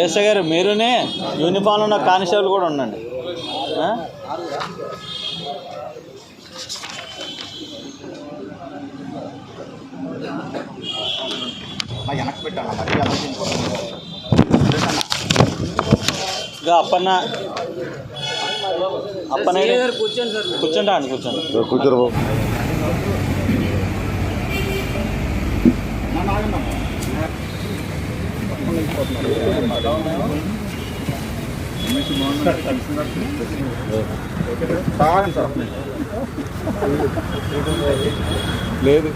ఏసే గారు మీరునే యూనిఫామ్లో ఉన్న కానిస్టేబుల్ కూడా ఉండండి. అప్పన్న కూర్చోండి అండి, కూర్చోండి. లేదు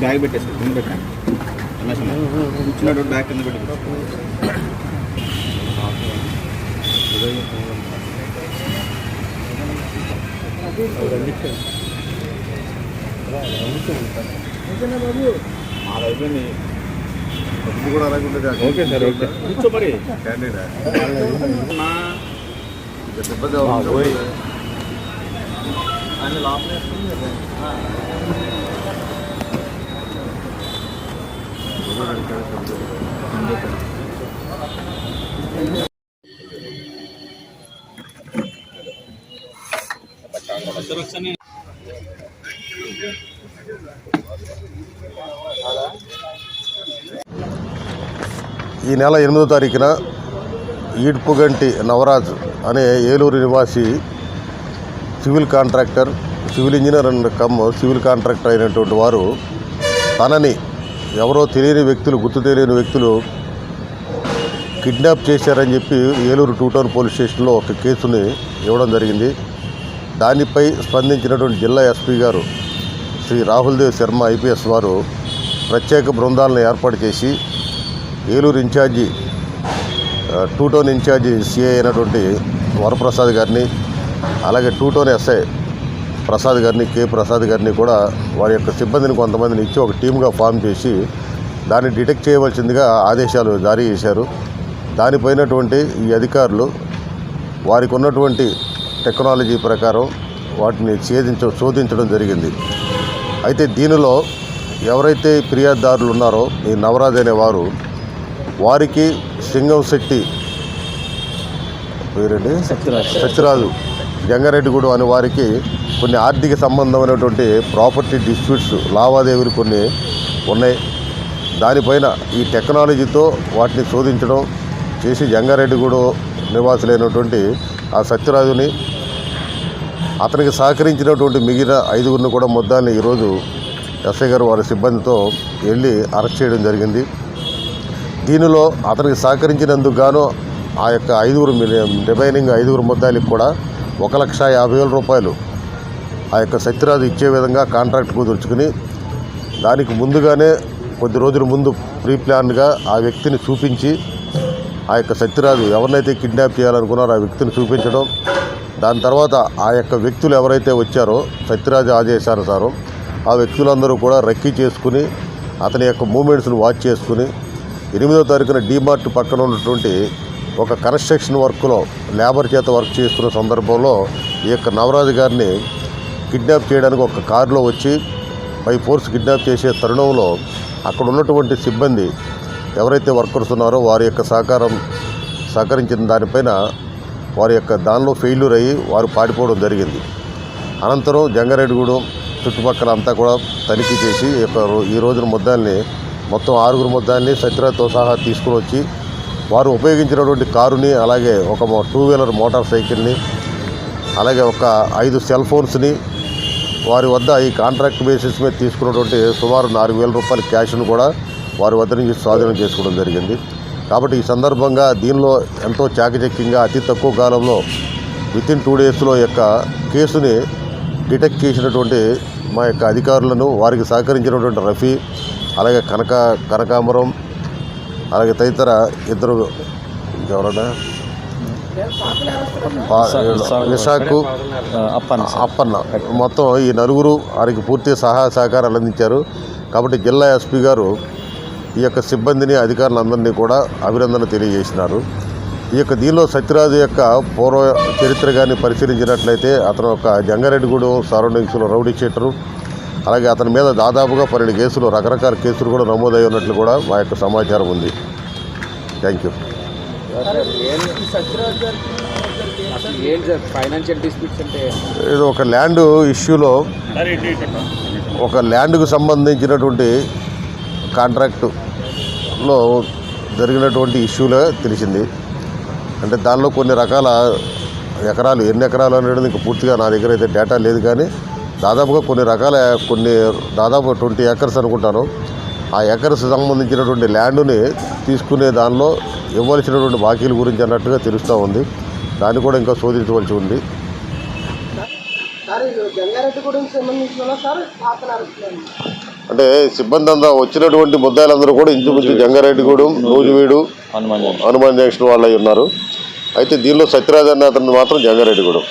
బ్యాగ్ పెట్టేసి కింద పెట్టండి. కూర్చున్నట్టు బ్యాగ్ కింద పెట్టి అయిపోయింది. కూడా అలాగే ఉంటుంది. Okay sir, okay. కూర్చో మరి ఈ నెల 8వ తారీఖున ఈడ్పుగంటి నవరాజ్ అనే ఏలూరు నివాసి civil contractor, civil engineer and civil contractor అయినటువంటి వారు తనని ఎవరో తెలియని వ్యక్తులు, గుర్తు తెలియని వ్యక్తులు కిడ్నాప్ చేశారని చెప్పి ఏలూరు 2 టౌన్ పోలీస్ స్టేషన్లో ఒక కేసుని ఇవ్వడం జరిగింది. దానిపై స్పందించినటువంటి జిల్లా ఎస్పీ గారు శ్రీ రాహుల్ దేవ్ శర్మ ఐపీఎస్ వారు ప్రత్యేక బృందాలను ఏర్పాటు చేసి Eluru incharge 2 town incharge CI అయినటువంటి వరప్రసాద్ గారిని, అలాగే 2 టౌన్ ఎస్ఐ ప్రసాద్ గారిని, కె ప్రసాద్ గారిని కూడా వారి యొక్క సిబ్బందిని కొంతమందిని ఇచ్చి ఒక టీమ్గా ఫామ్ చేసి దాన్ని డిటెక్ట్ చేయవలసిందిగా ఆదేశాలు జారీ చేశారు. దానిపైనటువంటి ఈ అధికారులు వారికి ఉన్నటువంటి టెక్నాలజీ ప్రకారం వాటిని శోధించడం జరిగింది. అయితే దీనిలో ఎవరైతే ఫిర్యాదుదారులు ఉన్నారో ఈ నవరాజ్ అనేవారు, వారికి సింగంశెట్టి పేరండి సత్యరాజు జంగారెడ్డిగూడెం అనే వారికి కొన్ని ఆర్థిక సంబంధమైనటువంటి ప్రాపర్టీ డిస్ప్యూట్స్, లావాదేవీలు కొన్ని ఉన్నాయి. దానిపైన ఈ టెక్నాలజీతో వాటిని శోధించడం చేసి జంగారెడ్డిగూడెం నివాసులైనటువంటి ఆ సత్యరాజుని, అతనికి సహకరించినటువంటి మిగిలిన 5గురిని కూడా ముద్దాల్ని ఈరోజు ఎస్ఐ గారు వారి సిబ్బందితో వెళ్ళి అరెస్ట్ చేయడం జరిగింది. దీనిలో అతనికి సహకరించినందుకు గాను ఆ యొక్క 5గురు రిమైనింగ్ 5గురు ముద్దాయిలకు కూడా 1,50,000 రూపాయలు ఆ యొక్క సత్యరాజు ఇచ్చే విధంగా కాంట్రాక్ట్ కుదుర్చుకుని, దానికి ముందుగానే కొద్ది రోజుల ముందు ప్రీ ప్లాన్గా ఆ వ్యక్తిని చూపించి, ఆ యొక్క సత్యరాజు ఎవరినైతే కిడ్నాప్ చేయాలనుకున్నారో ఆ వ్యక్తిని చూపించడం, దాని తర్వాత ఆ యొక్క వ్యక్తులు ఎవరైతే వచ్చారో సత్యరాజు ఆదేశానుసారం ఆ వ్యక్తులందరూ కూడా రెక్కీ చేసుకుని అతని యొక్క మూమెంట్స్ను వాచ్ చేసుకుని 8వ తారీఖున డీమార్ట్ పక్కన ఉన్నటువంటి ఒక కన్స్ట్రక్షన్ వర్క్లో లేబర్ చేత వర్క్ చేస్తున్న సందర్భంలో ఈ యొక్క నవరాజు గారిని కిడ్నాప్ చేయడానికి ఒక కారులో వచ్చి బై ఫోర్స్ కిడ్నాప్ చేసే తరుణంలో అక్కడ ఉన్నటువంటి సిబ్బంది ఎవరైతే వర్కర్స్ ఉన్నారో వారి యొక్క సహకరించిన దానిపైన వారి యొక్క దానిలో ఫెయిల్యూర్ అయ్యి వారు పారిపోవడం జరిగింది. అనంతరం జంగారెడ్డిగూడెం చుట్టుపక్కల అంతా కూడా తనిఖీ చేసి ఈ రోజున ముద్దాల్ని మొత్తం 6గురు ముద్దాల్ని సత్యరాజుతో సహా తీసుకుని వచ్చి వారు ఉపయోగించినటువంటి కారుని, అలాగే ఒక 2 వీలర్ మోటార్ సైకిల్ని, అలాగే ఒక 5 సెల్ ఫోన్స్ని, వారి వద్ద ఈ కాంట్రాక్ట్ బేసిస్ మీద తీసుకున్నటువంటి సుమారు 4,000 రూపాయల క్యాష్ను కూడా వారి వద్ద నుంచి స్వాధీనం చేసుకోవడం జరిగింది. కాబట్టి ఈ సందర్భంగా దీనిలో ఎంతో చాకచక్యంగా అతి తక్కువ కాలంలో వితిన్ 2 డేస్లో యొక్క కేసుని డిటెక్ట్ చేసినటువంటి మా యొక్క అధికారులను, వారికి సహకరించినటువంటి రఫీ, అలాగే కనకాంబరం, అలాగే తదితర ఇంకెవరన్నా విశాఖ అప్పన్న మొత్తం ఈ నలుగురు వారికి పూర్తి సహాయ సహకారాలు అందించారు. కాబట్టి జిల్లా ఎస్పీ గారు ఈ యొక్క సిబ్బందిని అధికారులందరినీ కూడా అభినందన తెలియజేసినారు. ఈ యొక్క దీనిలో సత్యరాజు యొక్క పూర్వ చరిత్ర కానీ పరిశీలించినట్లయితే అతను ఒక జంగారెడ్డిగూడెం సరౌండింగ్స్లో రౌడీ షీటరు. అలాగే అతని మీద దాదాపుగా 12 కేసులు రకరకాల కేసులు కూడా నమోదై ఉన్నట్లు కూడా మా యొక్క సమాచారం ఉంది. Thank you. ఇది ఒక ల్యాండ్ ఇష్యూలో ఒక ల్యాండ్కు సంబంధించినటువంటి కాంట్రాక్టులో జరిగినటువంటి ఇష్యూలో తెలిసింది. అంటే దానిలో కొన్ని రకాల ఎకరాలు ఎన్ని ఎకరాలు అనేది ఇంకా పూర్తిగా నా దగ్గర అయితే డేటా లేదు, కానీ దాదాపుగా దాదాపు 20 ఏకర్స్ అనుకుంటాను. ఆ ఏకర్స్ సంబంధించినటువంటి ల్యాండ్ని తీసుకునే దానిలో ఇవ్వాల్సినటువంటి బాకీల గురించి అన్నట్టుగా తెలుస్తూ ఉంది. దాన్ని కూడా ఇంకా శోధించవలసి ఉంది. అంటే సిబ్బంది అంతా వచ్చినటువంటి ముద్దాయిలందరూ కూడా ఇంచుమించు జంగారెడ్డిగూడెం, నూజివీడు, హనుమాన్ జంక్షన్ వాళ్ళు ఉన్నారు. అయితే దీనిలో సత్యరాజ్ అన్న అతను మాత్రం జంగారెడ్డిగూడెం.